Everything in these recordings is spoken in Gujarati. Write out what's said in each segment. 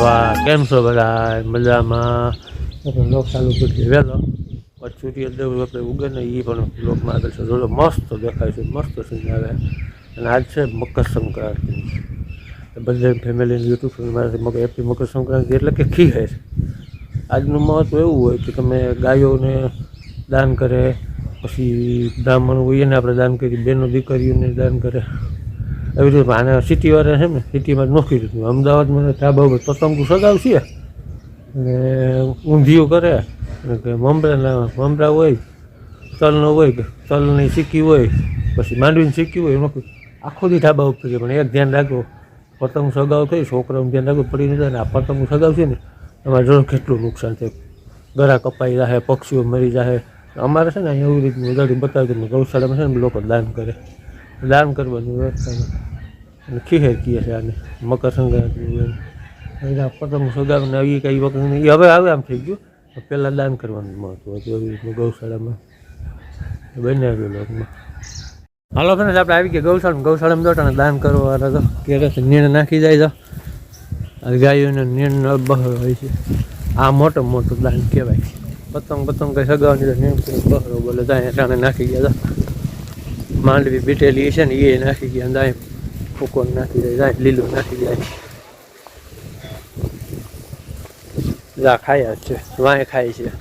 નવા કેમ છો બધા મજામાં? આપણે લોક ચાલુ કરી વહેલો પછી સૂર્ય દેવ આપણે ઉગે ને એ પણ લોકમાં આગળ છે. જોડો મસ્ત દેખાય છે, મસ્ત સીન આવે. અને આજ છે મકર સંક્રાંતિ. બધા family YouTube ચેનલમાંથી happy Makar Sankranti એટલે કે ખીહેર. આજનું મહત્વ એવું હોય કે તમે ગાયોને દાન કરે, પછી બ્રાહ્મણ હોય એને આપણે દાન કરીએ, બેનો દીકરીઓને દાન કરે. એવી રીતે આને સિટીવાળા છે ને સિટીમાં નોખી દીધું. અમદાવાદમાં ધાબા ઉપર પતંગો સગાવશે અને ઊંધિયું કરે કે મમરા હોય, તલનો હોય કે તલની સિક્કી હોય, પછી માંડવીની સિક્કી હોય એનો આખો દી ધાબા ઉપર છે. પણ એક ધ્યાન રાખો, પતંગ સગાવ થઈ છોકરાઓને ધ્યાન રાખવું પડી નહીં જાય ને આ પતંગ સગાવશે ને એમાં જો કેટલું નુકસાન થાય. ગળા કપાઈ જાય, પક્ષીઓ મરી જાય. અમારે છે ને અહીંયા એવી રીતનું ઉદાહરણ બતાવી દઉં. ગૌશાળામાં છે ને લોકો દાન કરે, દાન કરવાની વ્યવસ્થા અને ખીહેર કહે છે આને મકર સંક્રાંતિ. એના પતંગ સગાવને આવી કંઈ વખત એ હવે આમ થઈ ગયું. પહેલાં દાન કરવાનું મહત્વ હતું એવી રીતનું ગૌશાળામાં બનાવ્યું લોકમાં. હાલો ફ્રેન્ડ આપણે આવી ગયા ગૌશાળામાં દોટાને દાન કરવાવાળા તો ક્યારે છે નીણ નાખી જાય તો ગાયોને નીણ બહર હોય છે. આ મોટું દાન કહેવાય. પતંગ કંઈ સગાવવાની તો નીણ બહરો બોલે દાય ટાણે નાખી ગયા તો માંડવી બીટેલી છે ને એ નાખી ગયા દાય ફૂકો નાખી જાય, લીલું નાખી જાય. જા ખાયા જ છે, વાંય ખાય છે.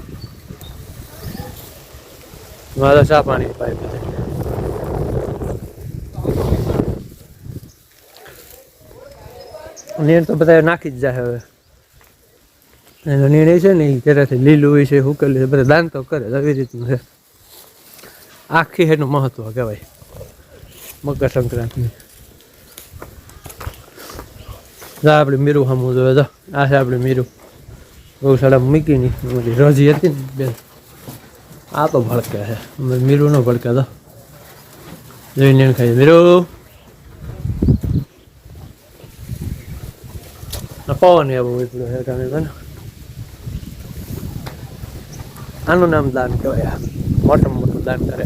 મારા ચા પાણી પાય બધા નીણ તો બધા નાખી જ જાય. હવે એનો નિર્ણય છે ને એ ક્યારેથી લીલું હોય છે, હુકેલું છે, બધા દાન તો કરે એવી રીતનું છે. આખી એનું મહત્વ કહેવાય મકર સંક્રાંતિ. આપણે મીરું સામું જોવે તો આ છે આપણે મીરું ગૌશાળામાં મૂકીની રજી હતી ને બેન. આ તો ભડકે છે, મીરું ન ભડકે તો જોઈ નીણ ખાઈ મીરું. પવન એવું એટલું છે ને આનું નામ દાન કહેવાય. મોટું દાન કરે.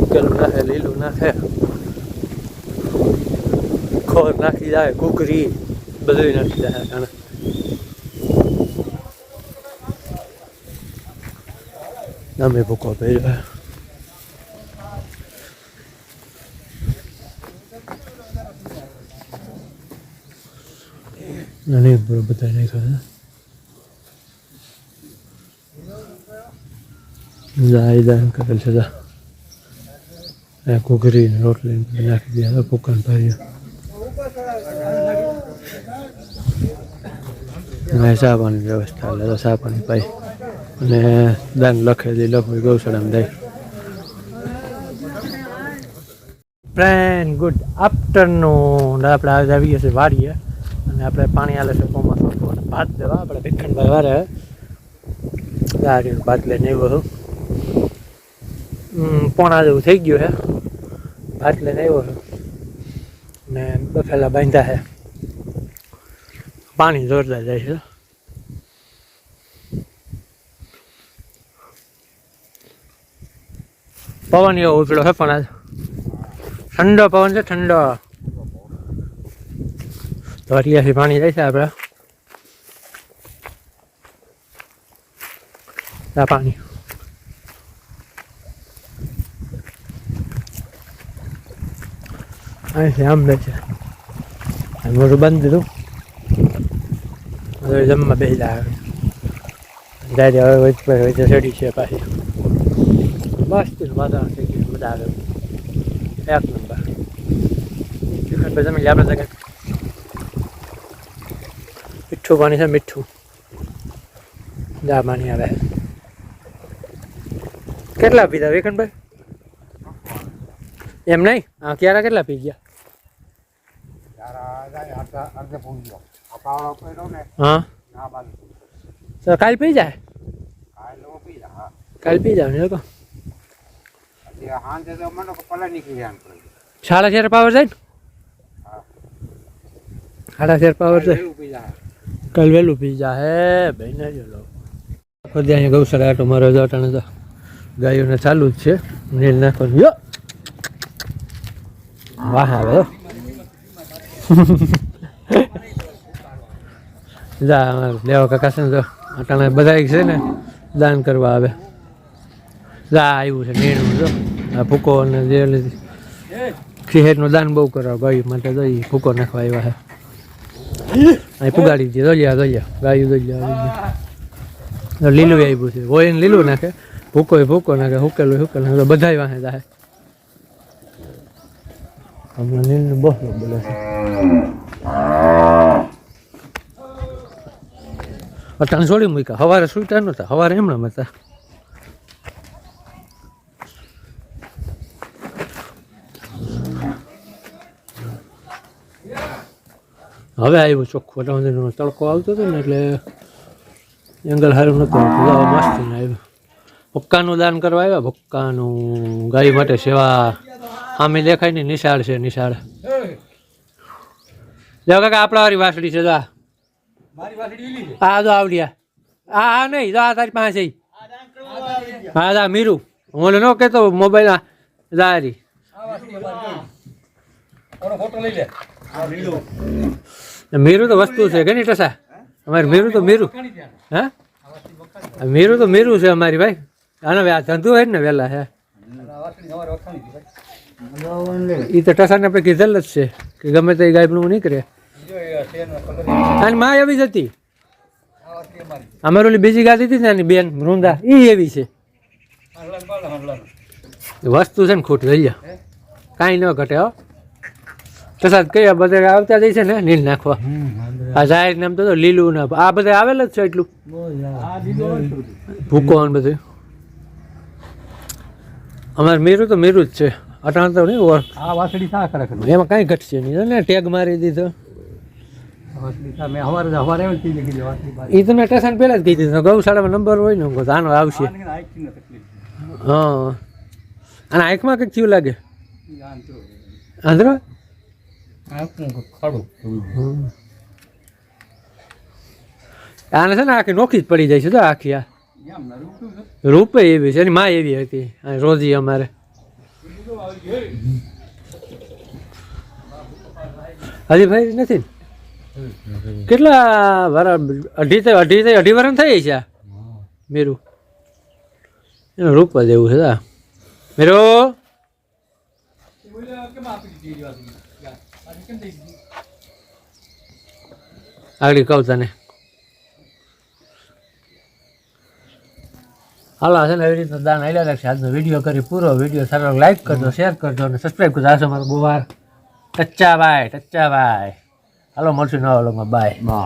ઉકેલું નાખે, લીલું નાખે, ખોર નાખી જાય, કુકરી બધું નાખી જાય. કારણ અમે ભૂકો પહેર્યો નહીં બધા નાખ્યા દાન કરેલ છે. કુકરી રોટલી નાખી દીધા ભૂકાન ભર્યા. ચા પાણીની વ્યવસ્થા એટલે ચા પાણી પાઈ અને દાન લખેલી લખવી ગૌશાળામાં જાય. Friend good afternoon. આપણે આજે આવી ગયા છે વાડીએ અને આપણે પાણી આલે છે ચોમાસું અને ભાત દેવા આપણે ભીખણભાઈ વારે ગાડીનું ભાત લઈને આવ્યો છું. પોણા જેવું થઈ ગયું છે. ભાત લઈને આવ્યો છું ને બફેલા બાંધ્યા છે. પાણી જોરદાર જાય છે. પવન એવો ઉછળો છે પણ આજ ઠંડો પવન છે, ઠંડો. ધોરિયાથી પાણી જાય છે આપણે આ પાણી. અહીંથી આમ લે છે. મોટું બંધ દીધું. હવે જમવા બેસી જાય હવે ચડી છે પાછી. મસ્ત વાતાવરણ થઈ ગયું, મજા આવે એક નંબર. જમી આપણે કંઈક મીઠું પાણી છે, મીઠું જા પાણી આવે. કેટલા પીધા વિકનભાઈ? એમ નહીં, હા ક્યારે કેટલા પી ગયા? હા તો કાલ પી જાય, કાલ પી જાવ ને. 4.5 પાવર જાય ને, 4.5 પાવર જાય. કાલ વહેલું પી જાય ભાઈ ને. ખુદ અહીંયા ગૌશાળા આટો મારો જાટાને તો ગાયોને ચાલુ જ છે નીર નાખવાનું. યો વાહ આવે લેવા કાકા છે ને તો અટાણે બધા છે ને દાન કરવા આવે. આવ્યું છે નીણું જો આ ભૂકો અને જે ખીહેરનું દાન બહુ કરવા ગાયું માટે તો ભૂકો નાખવા આવ્યા છે. અહીં પુગાડી દે દોલ્યા ગાયું દોલ્યા લીલું આવ્યું છે. હોય ને લીલું નાખે, ભૂકો નાખે, હુકેલું બધા વાહે જાય. હમણાં નીલનું બહુ બોલે છે. અટાણ છોડી મૂક્યા, સવારે સુઈતા નહોતા, સવારે એમણા હતા. હવે આવ્યું ચોખ્ખું અટાણ તડકો આવતો હતો ને એટલે એંગલ સારું નહોતું મસ્ત આવ્યું. ભુક્કાનું દાન કરવા આવ્યા. ભુક્કાનું ગાય માટે સેવા સામે દેખાય ને નિશાળ છે. નિશાળ જો કાકા આપણા વાળી વાસળી છે. હા જો આવડ્યા. હા નહીં જો આ તારી પાસે. હા જા મીરું હું ન કહેતો મોબાઈલ જારી મીરું તો વસ્તુ છે કે નહીં ટસા અમારે મીરું તો મીરું. હા મીરું છે અમારી ભાઈ. આનો આ ધંધો હોય ને વહેલા હે એ તો ટસાને આપણે કીધેલ જ છે કે ગમે તે ગાયનું નીકળે. અને માં એવી જ હતી અમારે ઓલી બીજી ગાતી હતી ને એની બેન વૃંદા એ એવી છે. વસ્તુ છે ને ખોટ રહી કાંઈ ન ઘટે. હો ટસા કયા બધા આવતા જાય છે ને નીલ નાખવા. આ જાહેર નામ તો લીલું ને આ બધા આવેલ જ છે. એટલું ભૂકો ને બધું અમારે મીરું તો મીરું જ છે. અટાણ તો નહીં ઓળખ એમાં કાંઈ ઘટશે નહીં ને ટેગ મારી દીધો. એ તો મેં સ્ટેશન પહેલાં જ કહી દીધું ગૌશાળામાં નંબર હોય ને આનો આવશે. હા અને આંખમાં કંઈક થયું લાગે આંધ્રો આને છે ને આખી નોખી જ પડી જાય છે. તો આખી આ રૂપે એવી છે. એની માં એવી હતી રોજી અમારે. હજી ભાઈ નથી કેટલા વાર અઢી વર્ષ થઈ છે મીરું. એનું રૂપ જ એવું છે. મીરો આગળ કહું તને હાલો છે ને એવી રીતે દાન આવેલા રાખશે. આજનો વિડીયો કરી પૂરો. વિડીયો સારો લાઈક કરજો, શેર કરજો અને સબસ્ક્રાઈબ કરજો. આ છે મારો ગુવાર ટચ્ચાભાઈ. હાલો મળશું નવા વ્લોગમાં. બાય.